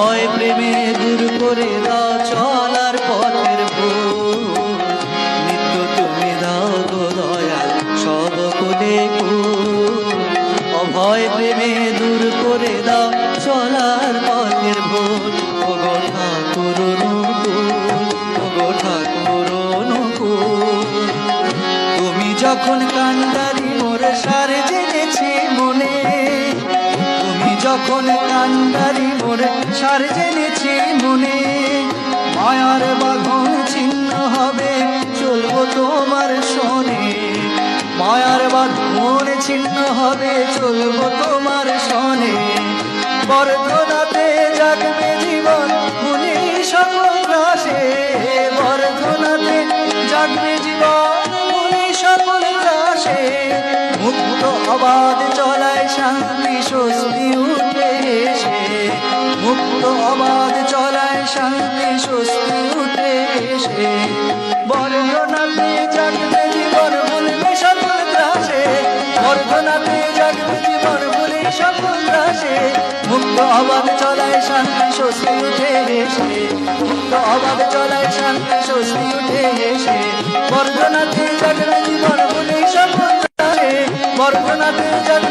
অভয় প্রেমে দূর করে দাও চলার পথের ভুল। নিত্য তুমি দাও গো দয়াল সব কুলে কুল। অভয় প্রেমে দূর করে দাও চলার পথের ভুল। ওগো ঠাকুর অনুকূল, ওগো ঠাকুর অনুকূল। তুমি যখন কান্ডারি মোর সার জেনেছি মনে, তুমি যখন কান্ডারি মোর সার জেনেছি মনে। মায়ার বাঁধন ছিন্ন হবে চলবো তোমার শোনে, মায়ার বাঁধন ছিন্ন হবে চলবো তোমার শোনে। বর্ধনাতে জাগবে জীবন মুনি সকল গ্রাসে, বর্ধনাতে জাগবে জীবন মুনি সকল গ্রাসে। মুক্ত অবাধ চলায় শান্তি স্বস্তি উঠে এসে, মুক্ত অবাধ চলায় শান্তি স্বস্তি উঠে এসে। বর্ধনাতে জাগবে জীবন মুনি সকল গ্রাসে, বর্ধনাতে জাগবে জীবন মুনি সকল গ্রাসে। মুক্ত অবাধ চলায় শান্তি স্বস্তি উঠে এসে, মুক্ত অবাধ চলায় শান্তি স্বস্তি উঠে এসে। বর্ধনাতে জাগবে জীবন মুনি সকল গ্রাসে, বর্ধনাতে জাগবে